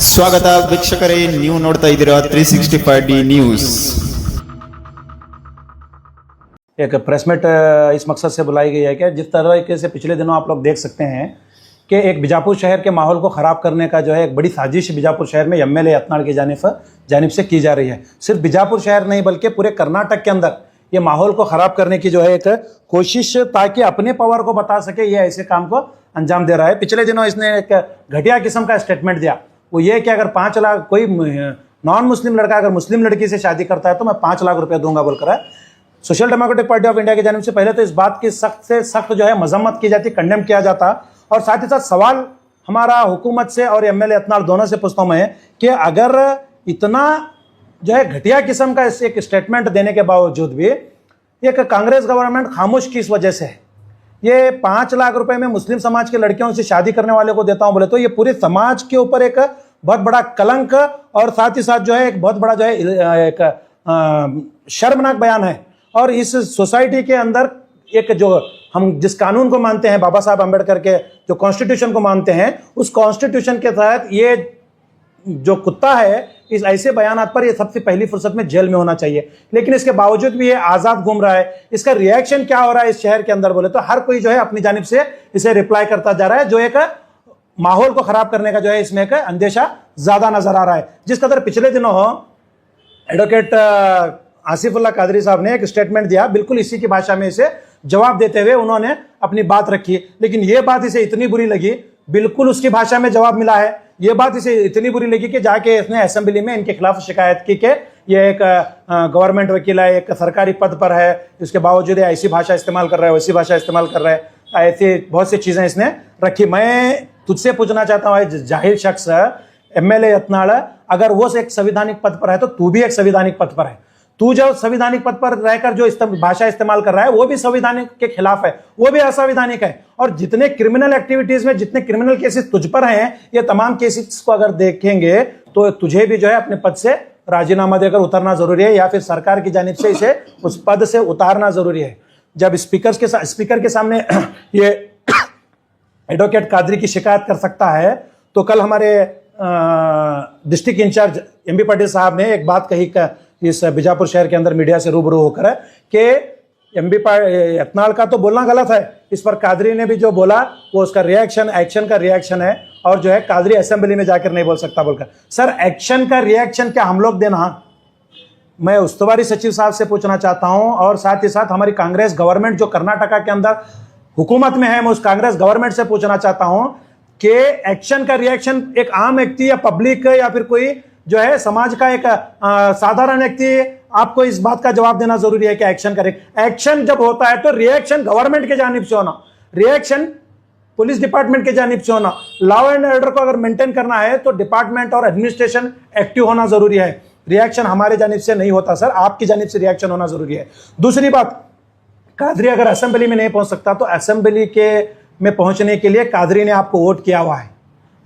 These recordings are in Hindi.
ಸ್ವಾಗತ ವೀಕ್ಷಕರೇ, ನೀವು ನೋಡ್ತಾ ಇದ್ದೀರಾ 365D न्यूज। एक प्रेस मीट इस मकसद से बुलाई गई है कि जिस तरीके से पिछले दिनों आप लोग देख सकते हैं कि एक बीजापुर शहर के माहौल को ख़राब करने का जो है एक बड़ी साजिश बीजापुर शहर में एमएलए यत्नाल की जानिब से की जा रही है। सिर्फ बीजापुर शहर नहीं बल्कि पूरे कर्नाटक के अंदर ये माहौल को ख़राब करने की जो है एक कोशिश, ताकि अपने पावर को बता सके ये ऐसे काम को अंजाम दे रहा है। पिछले दिनों इसने एक घटिया किस्म का स्टेटमेंट दिया, वो ये कि अगर 5 लाख कोई नॉन मुस्लिम लड़का अगर मुस्लिम लड़की से शादी करता है तो मैं 5 लाख रुपए दूंगा बोलकर है। Social democratic party of India की जानिब से पहले तो इस बात की सख्त से सख्त जो है मजम्मत की जाती, कंडेम किया जाता, और साथ ही साथ सवाल हमारा हुकूमत से और एमएलए यत्नाल दोनों से पूछता हूं मैं कि अगर इतना जो है घटिया किस्म का एक स्टेटमेंट देने के बावजूद भी एक कांग्रेस गवर्नमेंट खामोश किस वजह से है? ये 5 लाख रुपए में मुस्लिम समाज के लड़कियों से शादी करने वाले को देता हूं बोले तो ये पूरे समाज के ऊपर एक बहुत बड़ा कलंक और साथ ही साथ जो है एक बहुत बड़ा जो है एक शर्मनाक बयान है। और इस सोसाइटी के अंदर एक जो हम जिस कानून को मानते हैं, बाबा साहब अम्बेडकर के जो कॉन्स्टिट्यूशन को मानते हैं, उस कॉन्स्टिट्यूशन के तहत ये जो कुत्ता है इस ऐसे बयानात पर ये सबसे पहली फुर्सत में जेल में होना चाहिए, लेकिन इसके बावजूद भी ये आजाद घूम रहा है। इसका रिएक्शन क्या हो रहा है इस शहर के अंदर बोले तो हर कोई जो है अपनी जानिब से इसे रिप्लाई करता जा रहा है, जो एक माहौल को खराब करने का जो है इसमें एक अंदेशा ज्यादा नजर आ रहा है। जिस कदर पिछले दिनों एडवोकेट आसिफुल्लाह कादरी साहब ने एक स्टेटमेंट दिया, बिल्कुल इसी की भाषा में इसे जवाब देते हुए उन्होंने अपनी बात रखी, लेकिन यह बात इसे इतनी बुरी लगी, बिल्कुल उसकी भाषा में जवाब मिला है। यह बात इसे इतनी बुरी लगी कि जाके इसने असेंबली में इनके खिलाफ शिकायत की कि यह एक गवर्नमेंट वकील है, एक सरकारी पद पर है, इसके बावजूद ऐसी भाषा इस्तेमाल कर रहा है, वैसी भाषा इस्तेमाल कर रहा है, ऐसी बहुत सी चीजें इसने रखी। मैं तुझसे पूछना चाहता हूं जाहिर शख्स एमएलए यत्नाल, अगर वो एक संवैधानिक पद पर है तो तू भी एक संवैधानिक पद पर है। तू जो संवैधानिक पद पर रहकर जो भाषा इस्तेमाल कर रहा है वो भी संविधानिक के खिलाफ है, वो भी असंवैधानिक है। और जितने क्रिमिनल एक्टिविटीज में जितने क्रिमिनल केसेस तुझ पर हैं, ये तमाम केसेस को अगर देखेंगे तो तुझे भी जो है अपने पद से राजीनामा देकर उतरना जरूरी है, या फिर सरकार की जानिब से इसे उस पद से उतारना जरूरी है। जब स्पीकर के सामने ये एडवोकेट कादरी की शिकायत कर सकता है, तो कल हमारे डिस्ट्रिक्ट इंचार्ज एमबी पाटिल साहब ने एक बात कही इस बीजापुर शहर के अंदर मीडिया से रूबरू होकर कि एमबी यत्नाल का तो बोलना गलत है, इस पर कादरी ने भी जो बोला वो उसका रिएक्शन एक्शन का रिएक्शन है, और जो है कादरी असेंबली में जाकर नहीं बोल सकता बोलकर। सर, एक्शन का रिएक्शन क्या हम लोग देना? मैं उस्तुवारी सचिव साहब से पूछना चाहता हूं, और साथ ही साथ हमारी कांग्रेस गवर्नमेंट जो कर्नाटका के अंदर हुकूमत में है, मैं उस कांग्रेस गवर्नमेंट से पूछना चाहता हूं कि एक्शन का रिएक्शन एक आम व्यक्ति या पब्लिक या फिर कोई जो है समाज का एक साधारण व्यक्ति, आपको इस बात का जवाब देना जरूरी है कि एक्शन करे। एक्शन जब होता है तो रिएक्शन गवर्नमेंट के जानिब से होना, रिएक्शन पुलिस डिपार्टमेंट के जानिब से होना। लॉ एंड ऑर्डर को अगर मेंटेन करना है तो डिपार्टमेंट और एडमिनिस्ट्रेशन एक्टिव होना जरूरी है, रिएक्शन हमारे जानिब से नहीं होता सर, आपकी जानिब से रिएक्शन होना जरूरी है। दूसरी बात, कादरी अगर असेंबली में नहीं पहुंच सकता तो असेंबली के में पहुंचने के लिए कादरी ने आपको वोट किया हुआ है,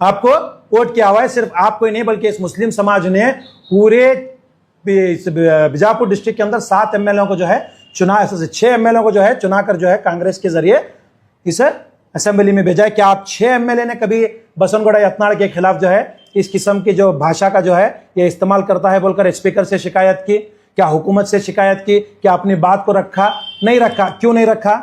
आपको वोट किया हुआ है। सिर्फ आपको ही नहीं बल्कि इस मुस्लिम समाज ने पूरे बीजापुर डिस्ट्रिक्ट के अंदर 7 एमएलए को जो है चुना, 6 एमएलए को जो है चुनाकर जो है कांग्रेस के जरिए इस असेंबली में भेजा है। क्या आप 6 एमएलए ने कभी बसनगौड़ा यत्नाल के खिलाफ जो है इस किस्म की जो भाषा का जो है ये इस्तेमाल करता है बोलकर स्पीकर से शिकायत की? क्या हुकूमत से शिकायत की? क्या अपनी बात को रखा? नहीं रखा। क्यों नहीं रखा?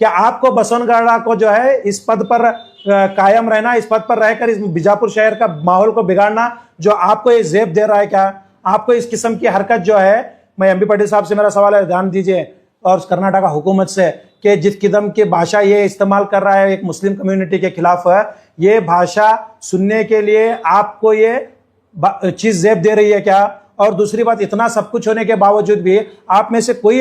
क्या आपको बसनगढ़ा को जो है इस पद पर कायम रहना, इस पद पर रहकर इस बीजापुर शहर का माहौल को बिगाड़ना जो आपको ये जेब दे रहा है, क्या आपको इस किस्म की हरकत जो है? मैं एमबी पाटिल साहब से मेरा सवाल है, ध्यान दीजिए, और कर्नाटका हुकूमत से कि जिस किस्म की भाषा ये इस्तेमाल कर रहा है एक मुस्लिम कम्युनिटी के खिलाफ है, ये भाषा सुनने के लिए आपको ये चीज जेब दे रही है क्या? और दूसरी बात, इतना सब कुछ होने के बावजूद भी आप में से कोई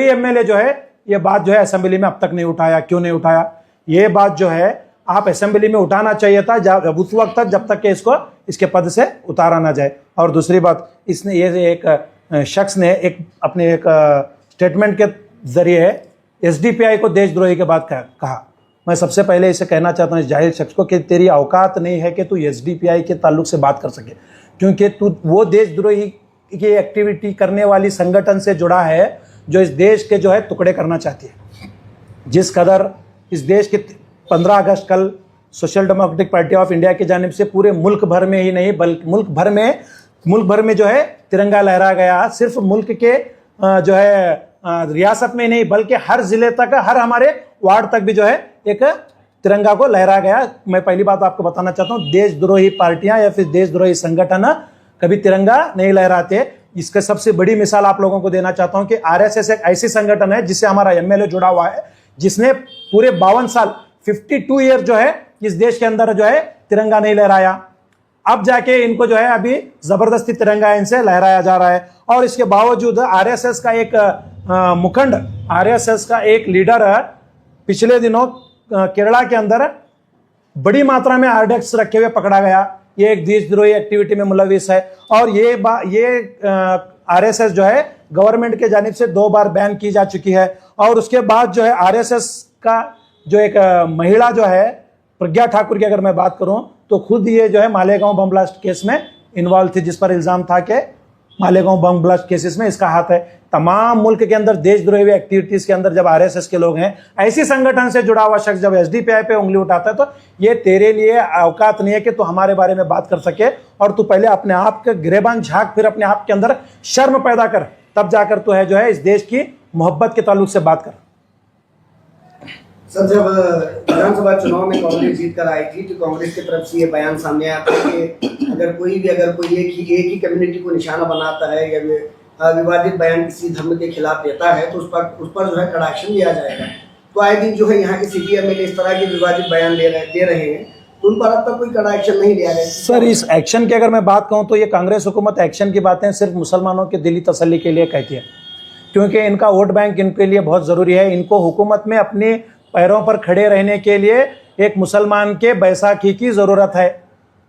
एमएलए जो है ये बात जो है असेंबली में अब तक नहीं उठाया। क्यों नहीं उठाया? ये बात जो है आप असेंबली में उठाना चाहिए था जब उस वक्त तक जब तक कि इसको इसके पद से उतारा ना जाए। और दूसरी बात, इसने ये एक शख्स ने अपने एक स्टेटमेंट के जरिए एसडीपीआई को देशद्रोही के बाद कहा। मैं सबसे पहले इसे कहना चाहता हूँ इस जाहिर शख्स को कि तेरी औकात नहीं है कि तू एसडीपीआई के ताल्लुक से बात कर सके, क्योंकि तू वो देशद्रोही की एक्टिविटी करने वाली संगठन से जुड़ा है जो इस देश के जो है टुकड़े करना चाहती है। जिस कदर इस देश के 15 अगस्त कल social democratic party of India की जानिब से पूरे मुल्क भर में ही नहीं बल्कि मुल्क भर में जो है तिरंगा लहरा गया। सिर्फ मुल्क के जो है रियासत में ही नहीं बल्कि हर जिले तक, हर हमारे वार्ड तक भी जो है एक तिरंगा को लहरा गया। मैं पहली बात आपको बताना चाहता हूँ, देशद्रोही पार्टियां या फिर देशद्रोही संगठन कभी तिरंगा नहीं लहराते। इसका सबसे बड़ी मिसाल आप लोगों को देना चाहता हूं कि आरएसएस एक ऐसी संगठन है जिससे हमारा एमएलए जुड़ा हुआ है, जिसने पूरे 52 साल 52 ईयर जो है इस देश के अंदर जो है तिरंगा नहीं लहराया। अब जाके इनको जो है अभी जबरदस्ती तिरंगा इनसे लहराया जा रहा है। और इसके बावजूद आरएसएस का एक मुखंड, आरएसएस का एक लीडर पिछले दिनों केरला के अंदर बड़ी मात्रा में आरडीएक्स रखे हुए पकड़ा गया। ये एक देशद्रोही एक्टिविटी में मुलविस है। और ये आरएसएस जो है गवर्नमेंट के जानिब से 2 बार बैन की जा चुकी है। और उसके बाद जो है आरएसएस का जो एक महिला जो है प्रज्ञा ठाकुर की अगर मैं बात करूं तो खुद ये जो है मालेगांव बम ब्लास्ट केस में इन्वॉल्व थी, जिस पर इल्जाम था कि मालेगांव बम ब्लास्ट केसेस में इसका हाथ है। तमाम मुल्क के अंदर देशद्रोही एक्टिविटीज के अंदर जब आरएसएस के लोग हैं, ऐसी संगठन से जुड़ा हुआ शख्स जब एसडीपीआई पे उंगली उठाता है तो ये तेरे लिए औकात नहीं है कि तू हमारे बारे में बात कर सके। और तू पहले अपने आप के गिरेबान झांक, फिर अपने आप के अंदर शर्म पैदा कर, तब जाकर तू है जो है इस देश की मोहब्बत के ताल्लुक से बात कर। सर, जब विधानसभा चुनाव में कांग्रेस जीत कर आई थी तो कांग्रेस की तरफ से ये बयान सामने आया था कि अगर कोई एक ही कम्युनिटी को निशाना बनाता है या विवादित बयान किसी धर्म के खिलाफ देता है तो उस पर जो है कड़ा एक्शन लिया जाएगा। तो आए दिन जो है यहाँ के सिटी एमएलए इस तरह के विवादित बयान दे रहे हैं, तो उन पर अब तक कोई कड़ा एक्शन नहीं लिया गया। सर, इस एक्शन की अगर मैं बात कहूँ तो ये कांग्रेस हुकूमत एक्शन की बातें सिर्फ मुसलमानों के दिली तसल्ली के लिए कहती है, क्योंकि इनका वोट बैंक इनके लिए बहुत ज़रूरी है। इनको हुकूमत में अपने पैरों पर खड़े रहने के लिए एक मुसलमान के बैसाखी की ज़रूरत है।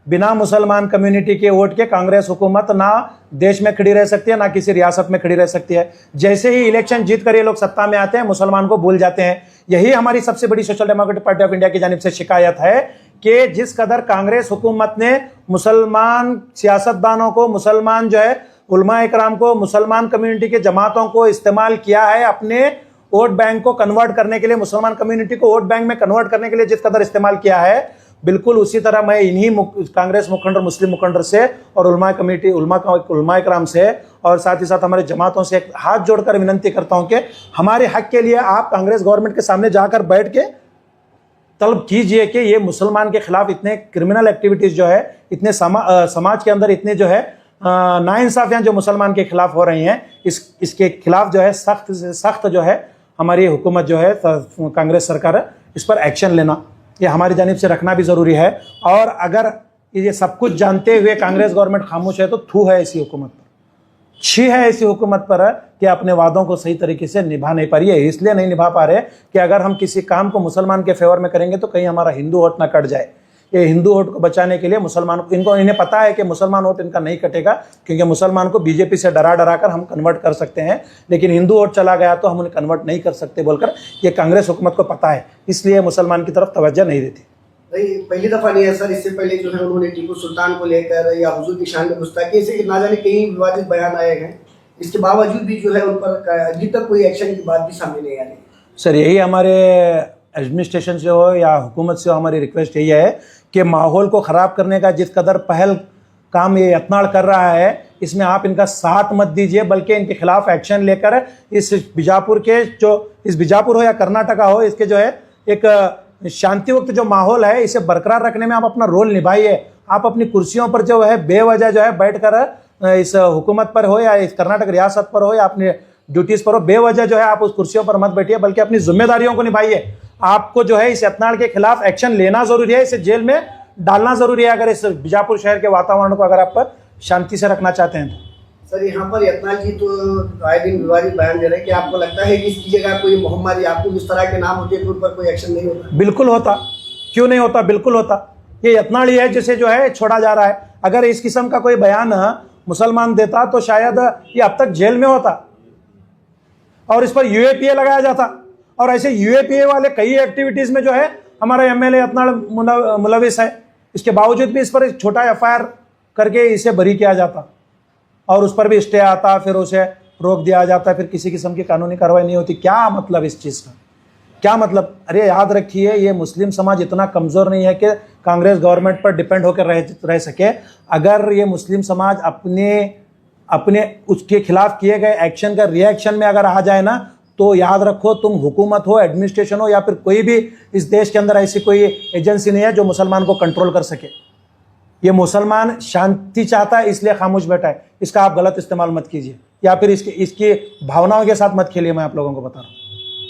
बिना मुसलमान कम्युनिटी के वोट के कांग्रेस हुकूमत ना देश में खड़ी रह सकती है, ना किसी रियासत में खड़ी रह सकती है। जैसे ही इलेक्शन जीत कर ये लोग सत्ता में आते हैं, मुसलमान को भूल जाते हैं। यही हमारी सबसे बड़ी social democratic party of India की जानिब से शिकायत है कि जिस कदर कांग्रेस हुकूमत ने मुसलमान सियासतदानों को, मुसलमान जो है उलमा इकराम को, मुसलमान कम्युनिटी के जमातों को इस्तेमाल किया है अपने वोट बैंक को कन्वर्ट करने के लिए, मुसलमान कम्युनिटी को वोट बैंक में कन्वर्ट करने के लिए जिस कदर इस्तेमाल किया है, बिल्कुल उसी तरह मैं इन्हीं कांग्रेस मुखंड, मुस्लिम मुखंड से और उलमा कमेटी, उलमा इकराम से और साथ ही साथ हमारे जमातों से एक हाथ जोड़कर विनंती करता हूं कि हमारे हक के लिए आप कांग्रेस गवर्नमेंट के सामने जाकर बैठ के तलब कीजिए कि ये मुसलमान के खिलाफ इतने क्रिमिनल एक्टिविटीज जो है, इतने समाज के अंदर इतने जो है नाइंसाफियां जो मुसलमान के खिलाफ हो रही हैं, इसके खिलाफ जो है सख्त से सख्त जो है हमारी हुकूमत जो है कांग्रेस सरकार इस पर एक्शन लेना, ये हमारी जानिब से रखना भी ज़रूरी है। और अगर ये सब कुछ जानते हुए कांग्रेस गवर्नमेंट खामोश है तो थू है ऐसी हुकूमत पर, छी है ऐसी हुकूमत पर कि अपने वादों को सही तरीके से निभा नहीं पा रही है। इसलिए नहीं निभा पा रहे कि अगर हम किसी काम को मुसलमान के फेवर में करेंगे तो कहीं हमारा हिंदू वोट ना कट जाए। ये हिंदू वोट को बचाने के लिए मुसलमान इन्हें पता है कि मुसलमान वोट इनका नहीं कटेगा, क्योंकि मुसलमान को बीजेपी से डरा कर हम कन्वर्ट कर सकते हैं, लेकिन हिंदू वोट चला गया तो हम उन्हें कन्वर्ट नहीं कर सकते बोलकर ये कांग्रेस हुकूमत को पता है, इसलिए मुसलमान की तरफ तवज्जो नहीं देती। पहली दफा नहीं है सर, इससे पहले जो है उन्होंने टीपू सुल्तान को लेकर या हुजूर की शान में गुस्ताखी से ना जाने कई विवादित बयान आए हैं, इसके बावजूद भी जो है उन पर अभी तक कोई एक्शन की बात भी सामने नहीं आ रही। सर, यही हमारे एडमिनिस्ट्रेशन से हो या हुकूमत से हो, हमारी रिक्वेस्ट यही है कि माहौल को ख़राब करने का जिस कदर पहल काम ये यत्नाड़ कर रहा है, इसमें आप इनका साथ मत दीजिए, बल्कि इनके खिलाफ एक्शन लेकर इस बीजापुर हो या कर्नाटका हो, इसके जो है एक शांति वक्त जो माहौल है इसे बरकरार रखने में आप अपना रोल निभाइए। आप अपनी कुर्सियों पर जो है बेवजह जो है बैठकर इस हुकूमत पर हो या इस कर्नाटक रियासत पर हो या अपनी ड्यूटीज़ पर हो, बेवजह जो है आप उस कुर्सियों पर मत बैठिए, बल्कि अपनी जिम्मेदारियों को निभाइए। आपको जो है इस यत्नाड़ के खिलाफ एक्शन लेना जरूरी है, इसे जेल में डालना जरूरी है, अगर इस बीजापुर शहर के वातावरण को अगर आप शांति से रखना चाहते हैं तो। सर, यहाँ पर यत्नाल जी तो आए दिन विवादित बयान दे रहे हैं कि आपको लगता है कि इसकी जगह कोई मोहम्मद याकूब इस तरह के नाम होते तो उन पर कोई एक्शन नहीं होता? बिल्कुल होता, क्यों नहीं होता, बिल्कुल होता। ये यत्नाल ही है जिसे जो है छोड़ा जा रहा है। अगर इस किस्म का कोई बयान मुसलमान देता तो शायद ये अब तक जेल में होता और इस पर यूएपीए लगाया जाता। और ऐसे यूएपीए वाले कई एक्टिविटीज में जो है हमारा एमएलए यत्नाल मुलविस है, इसके बावजूद भी इस पर एक छोटा एफआईआर करके इसे बरी किया जाता और उस पर भी स्टे आता, फिर उसे रोक दिया जाता, फिर किसी किस्म की कानूनी कार्रवाई नहीं होती। क्या मतलब इस चीज़ का? क्या मतलब? अरे याद रखिए, ये मुस्लिम समाज इतना कमज़ोर नहीं है कि कांग्रेस गवर्नमेंट पर डिपेंड होकर रह सके। अगर ये मुस्लिम समाज अपने अपने उसके खिलाफ किए गए एक्शन का रिएक्शन में अगर आ जाए ना, तो याद रखो, तुम हुकूमत हो, एडमिनिस्ट्रेशन हो, या फिर कोई भी इस देश के अंदर ऐसी कोई एजेंसी नहीं है जो मुसलमान को कंट्रोल कर सके। ये मुसलमान शांति चाहता है, इसलिए खामोश बैठा है। इसका आप गलत इस्तेमाल मत कीजिए, या फिर इसकी भावनाओं के साथ मत खेलिए। मैं आप लोगों को बता रहा हूँ।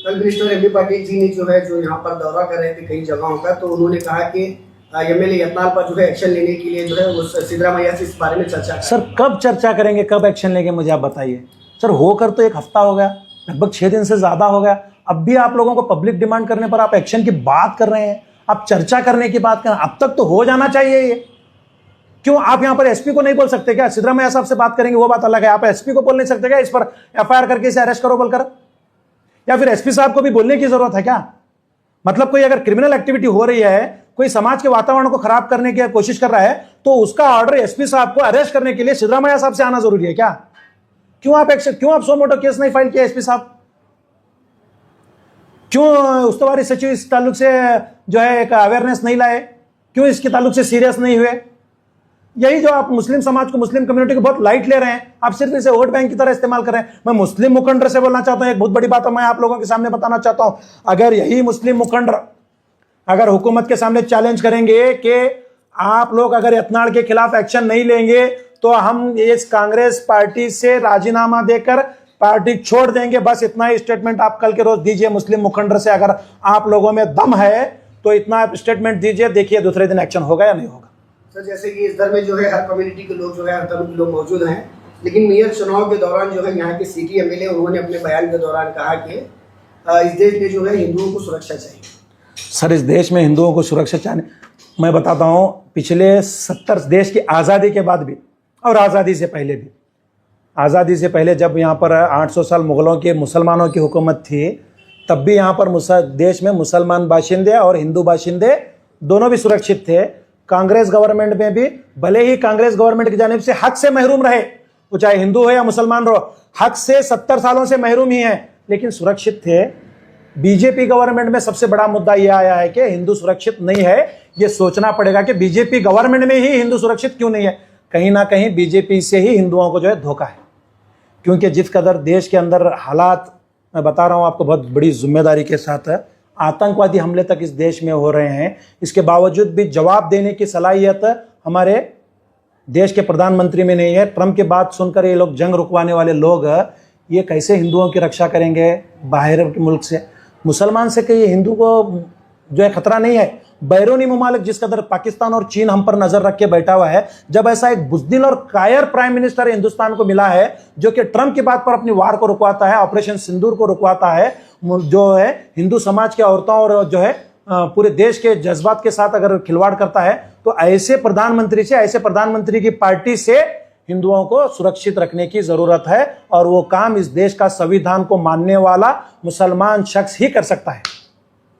कल मिनिस्टर एमबी पाटिल जी ने जो यहाँ पर दौरा कर रहे थे कई जगहों का, तो उन्होंने कहा कि एमएलए यत्नाल पर जो है एक्शन लेने के लिए जो है वो सिद्धरामैया से इस बारे में चर्चा करें। सर कब चर्चा करेंगे, कब एक्शन लेंगे, मुझे आप बताइए। सर होकर तो 1 हफ्ता हो गया, लगभग 6 दिन से ज़्यादा हो गया। अब भी आप लोगों को पब्लिक डिमांड करने पर आप एक्शन की बात कर रहे हैं, आप चर्चा करने की बात कर रहे हैं। अब तक तो हो जाना चाहिए ये। क्यों आप यहाँ पर एसपी को नहीं बोल सकते क्या? सिद्धरामैया साहब से बात करेंगे वो बात अलग है, आप एसपी को बोल नहीं सकते क्या इस पर एफआईआर करके इसे अरेस्ट करो बोलकर? या फिर एसपी साहब को भी बोलने की जरूरत है क्या? मतलब कोई अगर क्रिमिनल एक्टिविटी हो रही है, कोई समाज के वातावरण को खराब करने की कोशिश कर रहा है, तो उसका ऑर्डर एसपी साहब को अरेस्ट करने के लिए सिद्धरामैया साहब से आना जरूरी है क्या? क्यों आप सो मोटो केस नहीं फाइल किया एसपी साहब? क्यों उस्तवारी सचिव इस ताल्लुक से जो है एक अवेयरनेस नहीं लाए? क्यों इसके ताल्लुक से सीरियस नहीं हुए? यही जो आप मुस्लिम समाज को, मुस्लिम कम्युनिटी को बहुत लाइट ले रहे हैं, आप सिर्फ इसे वोट बैंक की तरह इस्तेमाल कर रहे हैं। मैं मुस्लिम मुखंड से बोलना चाहता हूं, एक बहुत बड़ी बात मैं आप लोगों के सामने बताना चाहता हूं। अगर यही मुस्लिम मुखंड अगर हुकूमत के सामने चैलेंज करेंगे कि आप लोग अगर यत्नाल के खिलाफ एक्शन नहीं लेंगे तो हम इस कांग्रेस पार्टी से राजीनामा देकर पार्टी छोड़ देंगे, बस इतना ही स्टेटमेंट आप कल के रोज दीजिए मुस्लिम मुखंड से। अगर आप लोगों में दम है तो इतना स्टेटमेंट दीजिए, देखिए दूसरे दिन एक्शन होगा या नहीं होगा। सर जैसे कि इस दर में जो है हर कम्युनिटी के लोग जो है, हर धर्म के लोग मौजूद हैं, लेकिन मेयर चुनाव के दौरान जो है यहाँ के सिटी एमएलए उन्होंने अपने बयान के दौरान कहा कि इस देश में जो है हिंदुओं को सुरक्षा चाहिए। सर इस देश में हिंदुओं को सुरक्षा चाहिए, मैं बताता हूँ, पिछले 70 देश की आज़ादी के बाद भी और आज़ादी से पहले भी, आज़ादी से पहले जब यहाँ पर 800 साल मुग़लों के मुसलमानों की हुकूमत थी, तब भी यहाँ पर देश में मुसलमान बाशिंदे और हिंदू बाशिंदे दोनों भी सुरक्षित थे। कांग्रेस गवर्नमेंट में भी भले ही कांग्रेस गवर्नमेंट की जानिब से हक से महरूम रहे, वो चाहे हिंदू हो या मुसलमान हो, हक से 70 सालों से महरूम ही हैं, लेकिन सुरक्षित थे। बीजेपी गवर्नमेंट में सबसे बड़ा मुद्दा यह आया है कि हिंदू सुरक्षित नहीं है। ये सोचना पड़ेगा कि बीजेपी गवर्नमेंट में ही हिंदू सुरक्षित क्यों नहीं है। कहीं ना कहीं बीजेपी से ही हिंदुओं को जो है धोखा है, क्योंकि जिस कदर देश के अंदर हालात, मैं बता रहा हूँ आपको बहुत बड़ी जिम्मेदारी के साथ, आतंकवादी हमले तक इस देश में हो रहे हैं, इसके बावजूद भी जवाब देने की सलाहियत हमारे देश के प्रधानमंत्री में नहीं है। ट्रंप की बात सुनकर ये लोग, जंग रुकवाने वाले लोग, ये कैसे हिंदुओं की रक्षा करेंगे बाहर के मुल्क से? मुसलमान से कहीं हिंदू को जो है खतरा नहीं है। बैरूनी ममालिक जिस कदर पाकिस्तान और चीन हम पर नजर रख के बैठा हुआ है, जब ऐसा एक बुज़दिल और कायर प्राइम मिनिस्टर हिंदुस्तान को मिला है जो कि ट्रंप की बात पर अपनी वार को रुकवाता है, ऑपरेशन सिंदूर को रुकवाता है, जो है हिंदू समाज के औरतों और जो है पूरे देश के जज्बात के साथ अगर खिलवाड़ करता है, तो ऐसे प्रधानमंत्री से, ऐसे प्रधानमंत्री की पार्टी से हिंदुओं को सुरक्षित रखने की जरूरत है। और वो काम इस देश का संविधान को मानने वाला मुसलमान शख्स ही कर सकता है।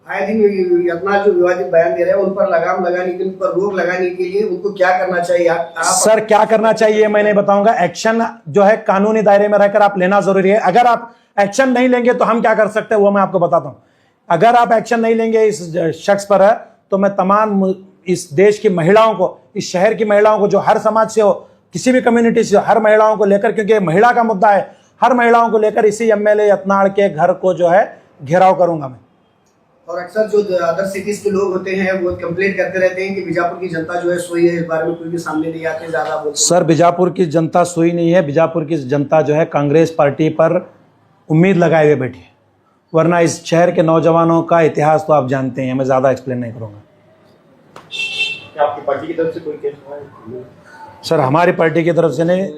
आए दिन यत्नाल जो विवादित बयान दे रहे हैं, उन पर लगाम लगाने के, उन पर रोक लगाने के लिए उनको क्या करना चाहिए? आप सर क्या करना चाहिए मैं नहीं बताऊंगा। एक्शन जो है कानूनी दायरे में रहकर आप लेना जरूरी है। अगर आप एक्शन नहीं लेंगे तो हम क्या कर सकते हैं वो मैं आपको बताता हूं। अगर आप एक्शन नहीं लेंगे इस शख्स पर, तो मैं तमाम इस देश की महिलाओं को, इस शहर की महिलाओं को, जो हर समाज से हो, किसी भी कम्युनिटी से, हर महिलाओं को लेकर, क्योंकि महिला का मुद्दा है, हर महिलाओं को लेकर इसी एमएलए यत्नाल के घर को जो है घेराव करूंगा मैं। और अक्सर जो अदर सिटीज के लोग होते हैं वो कंप्लेंट करते रहते हैं कि बीजापुर की जनता जो है सोई है, इस बारे में कोई भी सामने नहीं आते, ज्यादा बोलते। सर बीजापुर की जनता सोई नहीं है। बीजापुर की जनता जो है कांग्रेस पार्टी पर उम्मीद लगाए हुए बैठी है, वरना इस शहर के नौजवानों का इतिहास तो आप जानते हैं, मैं ज़्यादा एक्सप्लेन नहीं करूँगा। आपकी पार्टी की तरफ से कोई केस हुआ है? सर हमारी पार्टी की तरफ से नहीं,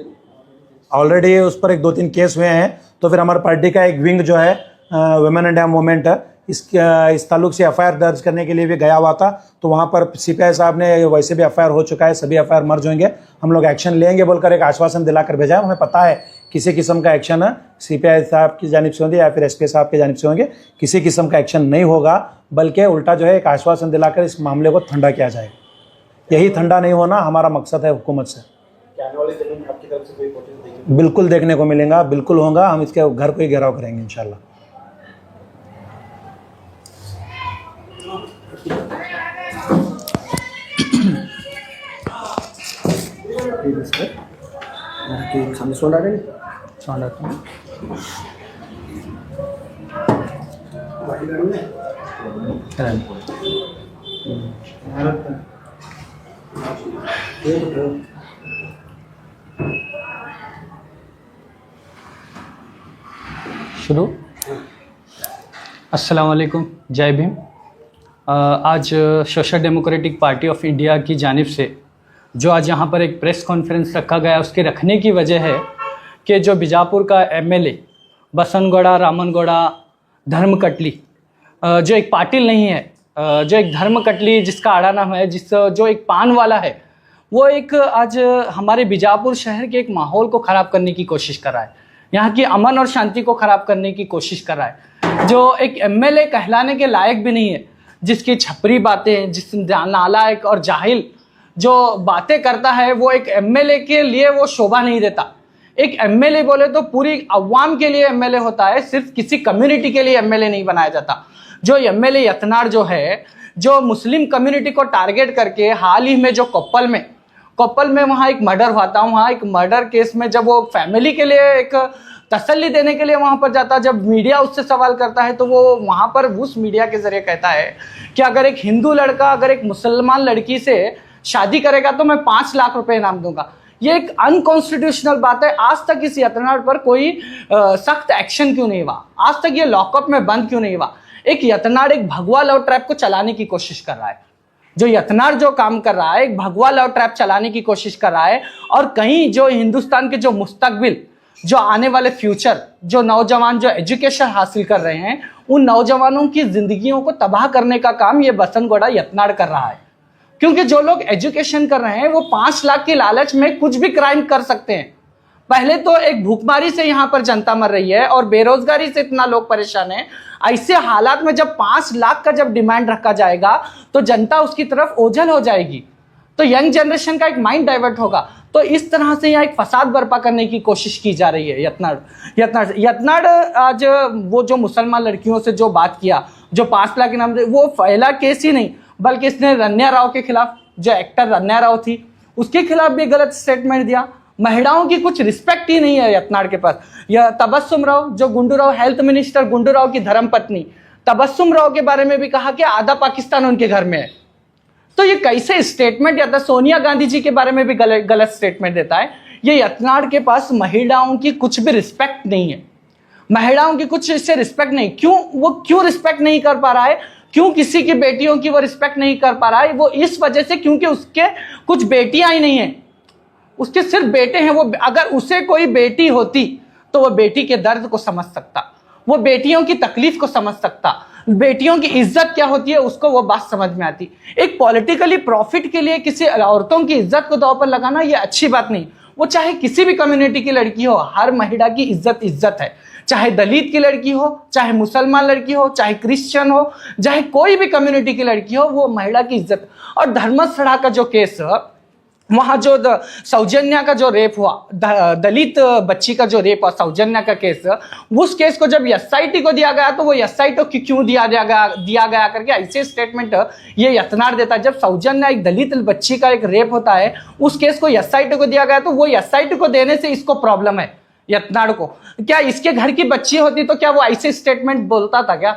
ऑलरेडी उस पर 1-2-3 केस हुए हैं। तो फिर हमारी पार्टी का एक विंग जो है वुमेन इंडिया मूवमेंट, इस ताल्लुक से एफआईआर दर्ज करने के लिए भी गया हुआ था। तो वहाँ पर सीपीआई साहब ने, वैसे भी एफआईआर हो चुका है, सभी एफआईआर मर्ज होंगे, हम लोग एक्शन लेंगे बोलकर एक आश्वासन दिलाकर भेजा है। हमें पता है किसी किस्म का एक्शन सीपीआई साहब की जानिब से होंगे या फिर एसपी साहब की जानिब से होंगे, किसी किस्म का एक्शन नहीं होगा, बल्कि उल्टा जो है एक आश्वासन दिलाकर इस मामले को ठंडा किया जाएगा। यही ठंडा नहीं होना हमारा मकसद है हुकूमत से। आने वाले दिनों में आपकी तरफ से कोई प्रोटेस्ट देखेंगे? बिल्कुल देखने को मिलेगा, बिल्कुल होगा। हम इसके घर को ही घेराव करेंगे इंशाल्लाह। सामने सोना रहे शुरू। अस्सलाम वालेकुम, जय भीम। आज social democratic party of India की जानिब से जो आज यहाँ पर एक प्रेस कॉन्फ्रेंस रखा गया, उसके रखने की वजह है कि जो बीजापुर का एमएलए बसनगौड़ा रामनगौड़ा धर्मकटली, जो एक पाटिल नहीं है, जो एक धर्मकटली जिसका आड़ा नाम है, जो एक पान वाला है, वो एक आज हमारे बीजापुर शहर के एक माहौल को ख़राब करने की कोशिश कर रहा है, यहाँ की अमन और शांति को ख़राब करने की कोशिश कर रहा है। जो एक एमएलए कहलाने के लायक भी नहीं है, जिसकी छपरी बातें, जिस नालायक और जाहिल जो बातें करता है, वो एक एमएलए के लिए वो शोभा नहीं देता। एक एमएलए बोले तो पूरी अवाम के लिए एमएलए होता है, सिर्फ किसी कम्युनिटी के लिए एमएलए नहीं बनाया जाता। जो एमएलए यतनाड़ जो है, जो मुस्लिम कम्युनिटी को टारगेट करके हाल ही में जो कोप्पल में वहाँ एक मर्डर हुआ था, वहाँ एक मर्डर केस में जब वो फैमिली के लिए एक तसल्ली देने के लिए वहाँ पर जाता, जब मीडिया उससे सवाल करता है तो वो वहाँ पर उस मीडिया के ज़रिए कहता है कि अगर एक हिंदू लड़का अगर एक मुसलमान लड़की से शादी करेगा तो मैं 5 लाख रुपए इनाम दूंगा। ये एक अनकॉन्स्टिट्यूशनल बात है। आज तक इस यतनाड़ पर कोई सख्त एक्शन क्यों नहीं हुआ? आज तक ये लॉकअप में बंद क्यों नहीं हुआ? एक यतनाड़ एक भगवा लव ट्रैप को चलाने की कोशिश कर रहा है। जो यतनाड़ जो काम कर रहा है, एक भगवा लव ट्रैप चलाने की कोशिश कर रहा है, और कहीं जो हिंदुस्तान के जो मुस्तकबिल, जो आने वाले फ्यूचर, जो नौजवान जो एजुकेशन हासिल कर रहे हैं, उन नौजवानों की जिंदगियों को तबाह करने का काम ये बसनगौड़ा यतनाड़ कर रहा है। क्योंकि जो लोग एजुकेशन कर रहे हैं वो 5 लाख की लालच में कुछ भी क्राइम कर सकते हैं। पहले तो एक भूखमारी से यहाँ पर जनता मर रही है और बेरोजगारी से इतना लोग परेशान हैं। ऐसे हालात में जब 5 लाख का जब डिमांड रखा जाएगा तो जनता उसकी तरफ ओझल हो जाएगी, तो यंग जनरेशन का एक माइंड डाइवर्ट होगा। तो इस तरह से यहाँ एक फसाद बर्पा करने की कोशिश की जा रही है यतनाड़। आज वो जो मुसलमान लड़कियों से जो बात किया, जो 5 लाख इनाम दे, वो पहला केस ही नहीं बल्कि इसने रन्या राव के खिलाफ, जो एक्टर रन्या राव थी, उसके खिलाफ भी गलत स्टेटमेंट दिया। महिलाओं की कुछ रिस्पेक्ट ही नहीं है यतनाड़ के पास। यह तबस्सुम राव, जो गुंडू राव हेल्थ मिनिस्टर गुंडू राव की धर्मपत्नी तबस्सुम राव के बारे में भी कहा कि आधा पाकिस्तान उनके घर में है। तो ये कैसे स्टेटमेंट देता है? सोनिया गांधी जी के बारे में भी गलत स्टेटमेंट देता है। ये यतनाड़ के पास महिलाओं की कुछ भी रिस्पेक्ट नहीं है, महिलाओं की कुछ इससे रिस्पेक्ट नहीं। क्यों रिस्पेक्ट नहीं कर पा रहा है? क्यों किसी की बेटियों की वो रिस्पेक्ट नहीं कर पा रहा है? वो इस वजह से क्योंकि उसके कुछ बेटियां ही नहीं है, उसके सिर्फ बेटे हैं। वो अगर उसे कोई बेटी होती तो वो बेटी के दर्द को समझ सकता, वो बेटियों की तकलीफ को समझ सकता, बेटियों की इज्जत क्या होती है उसको वो बात समझ में आती। एक पॉलिटिकली प्रॉफिट के लिए किसी औरतों की इज्जत को दांव पर लगाना ये अच्छी बात नहीं। वो चाहे किसी भी कम्युनिटी की लड़की हो, हर महिला की इज्जत है, चाहे दलित की लड़की हो, चाहे मुसलमान लड़की हो, चाहे क्रिश्चियन हो, चाहे कोई भी कम्युनिटी की लड़की हो, वो महिला की इज्जत। और धर्मस्थला का जो केस, वहाँ जो सौजन्या का जो रेप हुआ, दलित बच्ची का जो रेप हुआ, सौजन्या का केस, उस केस को जब एसआईटी को दिया गया तो वो एसआईटी को क्यों दिया गया करके ऐसे स्टेटमेंट ये यतनाड़ देता है। जब सौजन्या एक दलित बच्ची का एक रेप होता है, उस केस को एसआईटी को दिया गया तो वो एसआईटी को देने से इसको प्रॉब्लम है यतनाड़ को। क्या इसके घर की बच्ची होती तो क्या वो ऐसे स्टेटमेंट बोलता था क्या?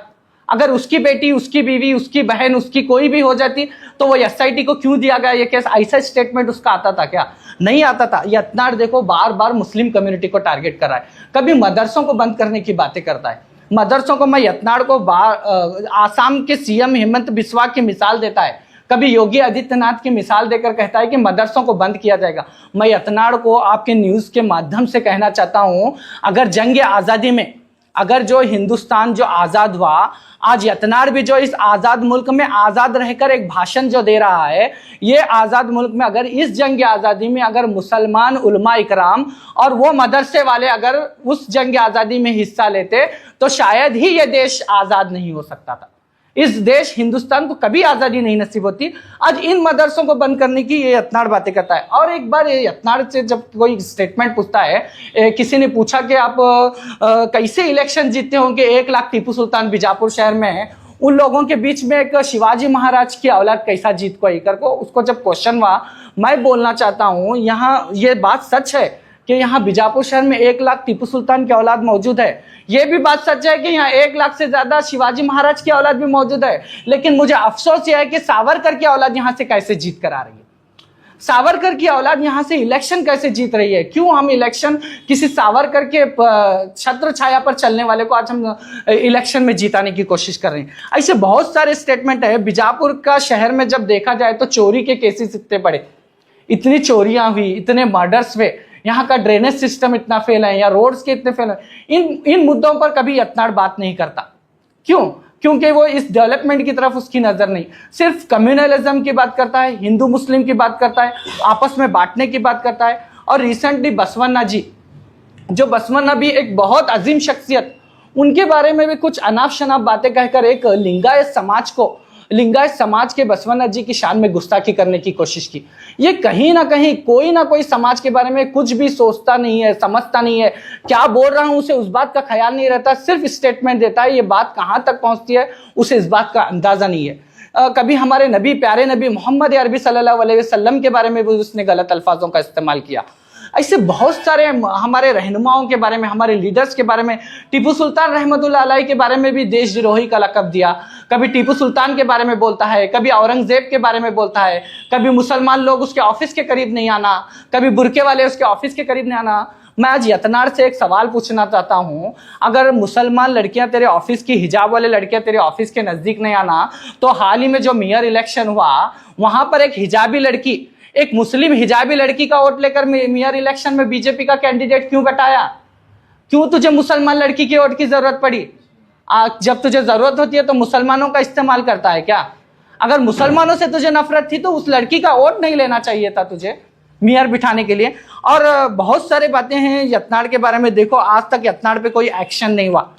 अगर उसकी बेटी, उसकी बीवी, उसकी बहन, उसकी कोई भी हो जाती तो वो एसआईटी को क्यों दिया गया ये केस, ऐसा स्टेटमेंट उसका आता था क्या? नहीं आता था। यतनाड़ देखो बार बार मुस्लिम कम्युनिटी को टारगेट कर रहा है, कभी मदरसों को बंद करने की बातें करता है। मदरसों को मैं यतनाड़ को आसाम के सीएम हेमंत बिस्वा की मिसाल देता है, कभी योगी आदित्यनाथ की मिसाल देकर कहता है कि मदरसों को बंद किया जाएगा। मैं यतनाड़ को आपके न्यूज़ के माध्यम से कहना चाहता हूँ, अगर जंग आज़ादी में, अगर जो हिंदुस्तान जो आज़ाद हुआ, आज यतनाड़ भी जो इस आज़ाद मुल्क में आज़ाद रहकर एक भाषण जो दे रहा है, ये आज़ाद मुल्क में अगर इस जंग आज़ादी में अगर मुसलमान उलमा इकराम और वो मदरसे वाले अगर उस जंग आज़ादी में हिस्सा लेते तो शायद ही ये देश आज़ाद नहीं हो सकता था। इस देश हिंदुस्तान को कभी आज़ादी नहीं नसीब होती। आज इन मदरसों को बंद करने की ये यतनाड़ बातें करता है। और एक बार ये यतनाड़ से जब कोई स्टेटमेंट पूछता है, किसी ने पूछा कि आप कैसे इलेक्शन जीतते होंगे, 1 लाख टीपू सुल्तान बीजापुर शहर में है, उन लोगों के बीच में एक शिवाजी महाराज की औलाद कैसा जीत कोई कर को उसको जब क्वेश्चन हुआ, मैं बोलना चाहता हूँ यहाँ ये बात सच है कि यहाँ बीजापुर शहर में 1 लाख टीपू सुल्तान की औलाद मौजूद है। ये भी बात सच है कि यहाँ 1 लाख से ज्यादा शिवाजी महाराज की औलाद भी मौजूद है। लेकिन मुझे अफसोस यह है कि सावरकर की औलाद यहाँ से कैसे जीत कर आ रही है, सावरकर की औलाद यहाँ से इलेक्शन कैसे जीत रही है। क्यों हम इलेक्शन किसी सावरकर के छत्र छाया पर चलने वाले को आज हम इलेक्शन में जीताने की कोशिश कर रहे हैं। ऐसे बहुत सारे स्टेटमेंट है। बीजापुर का शहर में जब देखा जाए तो चोरी के केसेस इतने बड़े, इतनी चोरियां हुई, इतने मर्डर्स हुए, यहाँ का ड्रेनेज सिस्टम इतना फेल है या रोड्स के इतने फेल है। इन मुद्दों पर कभी यत्नाड़ बात नहीं करता। क्यों? क्योंकि वो इस डेवलपमेंट की तरफ उसकी नजर नहीं, सिर्फ कम्युनलिज्म की बात करता है, हिंदू मुस्लिम की बात करता है, आपस में बांटने की बात करता है। और रिसेंटली बसवन्ना जी, जो बसवन्ना भी एक बहुत अजीम शख्सियत, उनके बारे में भी कुछ अनाप शनाप बातें कहकर एक लिंगायत समाज के बसवन्ना जी की शान में गुस्ताखी करने की कोशिश की। ये कहीं ना कहीं कोई ना कोई समाज के बारे में कुछ भी सोचता नहीं है, समझता नहीं है, क्या बोल रहा हूं उसे उस बात का ख्याल नहीं रहता, सिर्फ स्टेटमेंट देता है। ये बात कहां तक पहुंचती है उसे इस बात का अंदाजा नहीं है। कभी हमारे नबी, प्यारे नबी मोहम्मद अरबी सल्लल्लाहु अलैहि वसल्लम के बारे में भी उसने गलत अल्फाजों का इस्तेमाल किया। ऐसे बहुत सारे हमारे रहनुमाओं के बारे में, हमारे लीडर्स के बारे में, टीपू सुल्तान रहमतुल्लाह अलैह के बारे में भी देशद्रोही का लक़ब दिया। कभी टीपू सुल्तान के बारे में बोलता है, कभी औरंगजेब के बारे में बोलता है, कभी मुसलमान लोग उसके ऑफिस के करीब नहीं आना, कभी बुरके वाले उसके ऑफिस के करीब नहीं आना। मैं आज यत्नाड़ से एक सवाल पूछना चाहता हूं, अगर मुसलमान लड़कियां तेरे ऑफिस की, हिजाब वाले लड़कियां तेरे ऑफिस के नजदीक नहीं आना, तो हाल ही में जो मेयर इलेक्शन हुआ वहां पर एक हिजाबी लड़की, एक मुस्लिम हिजाबी लड़की का वोट लेकर मेयर इलेक्शन में बीजेपी का कैंडिडेट क्यों बैठाया? क्यों तुझे मुसलमान लड़की की वोट की जरूरत पड़ी? जब तुझे जरूरत होती है तो मुसलमानों का इस्तेमाल करता है क्या? अगर मुसलमानों से तुझे नफरत थी तो उस लड़की का वोट नहीं लेना चाहिए था तुझे मेयर बिठाने के लिए। और बहुत सारे बातें हैं यत्नाड़ के बारे में। देखो, आज तक यत्नाड़ पे कोई एक्शन नहीं हुआ।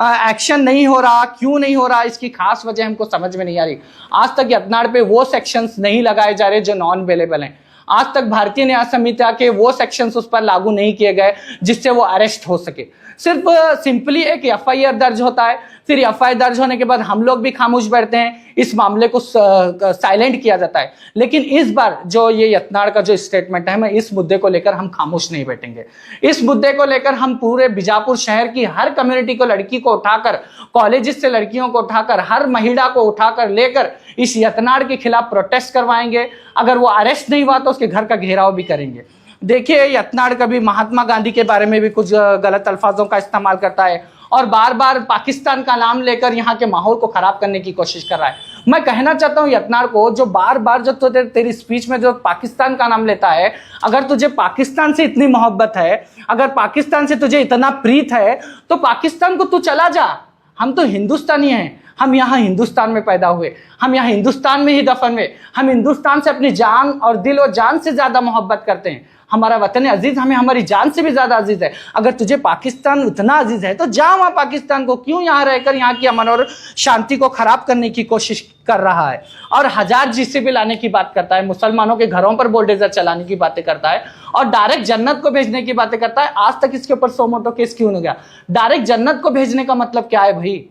एक्शन नहीं हो रहा, क्यों नहीं हो रहा, इसकी खास वजह हमको समझ में नहीं आ रही। आज तक यत्नाड़ पे वो सेक्शंस नहीं लगाए जा रहे जो नॉन अवेलेबल हैं। आज तक भारतीय न्याय संहिता के वो सेक्शंस उस पर लागू नहीं किए गए जिससे वो अरेस्ट हो सके। सिर्फ सिंपली एक एफआईआर दर्ज होता है, फिर एफआईआर दर्ज होने के बाद हम लोग भी खामोश बैठते हैं, इस मामले को साइलेंट किया जाता है। लेकिन इस बार जो ये यत्नाड़ का जो स्टेटमेंट है, मैं इस मुद्दे को लेकर हम खामोश नहीं बैठेंगे। इस मुद्दे को लेकर हम पूरे बीजापुर शहर की हर कम्युनिटी को, लड़की को उठाकर, कॉलेजेस से लड़कियों को उठाकर, हर महिला को उठाकर लेकर इस यत्नाड़ के खिलाफ प्रोटेस्ट करवाएंगे। अगर वो अरेस्ट नहीं हुआ तो उसके घर का घेराव भी करेंगे। देखिए, यत्नाड़ कभी महात्मा गांधी के बारे में भी कुछ गलत अल्फाजों का इस्तेमाल करता है और बार बार पाकिस्तान का नाम लेकर यहाँ के माहौल को खराब करने की कोशिश कर रहा है। मैं कहना चाहता हूँ यत्नाड़ को, जो बार बार जो तेरी स्पीच में जो पाकिस्तान का नाम लेता है, अगर तुझे पाकिस्तान से इतनी मोहब्बत है, अगर पाकिस्तान से तुझे इतना प्रीत है, तो पाकिस्तान को तू चला जा। हम तो हिंदुस्तानी हैं, हम यहाँ हिंदुस्तान में पैदा हुए, हम यहाँ हिंदुस्तान में ही दफन हुए। हम हिंदुस्तान से अपनी जान और दिल और जान से ज्यादा मोहब्बत करते हैं। हमारा वतन अजीज हमें हमारी जान से भी ज्यादा अजीज है। अगर तुझे पाकिस्तान उतना अजीज है तो जा वहां पाकिस्तान को, क्यों यहाँ रहकर यहाँ की अमन और शांति को खराब करने की कोशिश कर रहा है और 1000 जीसीबी लाने की बात करता है, मुसलमानों के घरों पर बुलडोजर चलाने की बातें करता है और डायरेक्ट जन्नत को भेजने की बातें करता है। आज तक इसके ऊपर सो मोटो केस क्यों नहीं गया? डायरेक्ट जन्नत को भेजने का मतलब क्या है भाई?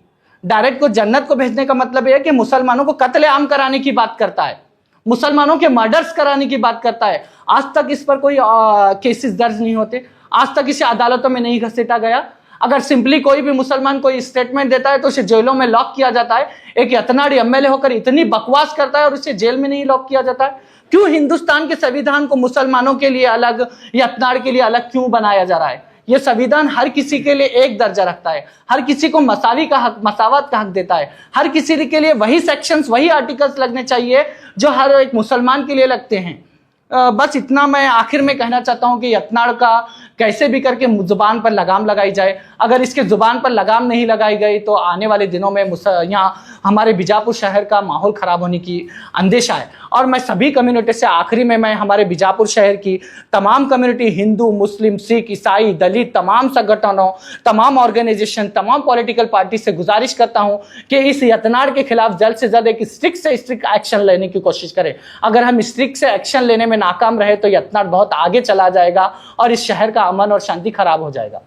डायरेक्ट को जन्नत को भेजने का मतलब यह है कि मुसलमानों को कत्लेआम कराने की बात करता है, मुसलमानों के मर्डर्स कराने की बात करता है। आज तक इस पर कोई केसेस दर्ज नहीं होते, आज तक इसे अदालतों में नहीं घसीटा गया। अगर सिंपली कोई भी मुसलमान कोई स्टेटमेंट देता है तो उसे जेलों में लॉक किया जाता है। एक यत्नाड़ी एमएलए होकर इतनी बकवास करता है और उसे जेल में नहीं लॉक किया जाता है। क्यों हिंदुस्तान के संविधान को मुसलमानों के लिए अलग, यत्नाड़ के लिए अलग क्यों बनाया जा रहा है? यह संविधान हर किसी के लिए एक दर्जा रखता है, हर किसी को मसावी का हक, मसावत का हक देता है। हर किसी के लिए वही सेक्शंस, वही आर्टिकल्स लगने चाहिए जो हर एक मुसलमान के लिए लगते हैं। बस इतना मैं आखिर में कहना चाहता हूं कि यत्नाड़ का कैसे भी करके जुबान पर लगाम लगाई जाए। अगर इसके जुबान पर लगाम नहीं लगाई गई तो आने वाले दिनों में यहाँ हमारे बीजापुर शहर का माहौल खराब होने की अंदेशा है। और मैं सभी कम्युनिटी से आखिरी में मैं हमारे बीजापुर शहर की तमाम कम्युनिटी, हिंदू, मुस्लिम, सिख, ईसाई, दलित, तमाम संगठनों, तमाम ऑर्गेनाइजेशन, तमाम पॉलिटिकल पार्टी से गुजारिश करता हूं कि इस यत्नाड़ के खिलाफ जल्द से जल्द एक स्ट्रिक्ट से स्ट्रिक्ट एक्शन लेने की कोशिश करें। अगर हम स्ट्रिक्ट से एक्शन लेने में नाकाम रहे तो यत्नाड़ बहुत आगे चला जाएगा और इस शहर का अमन और शांति खराब हो जाएगा।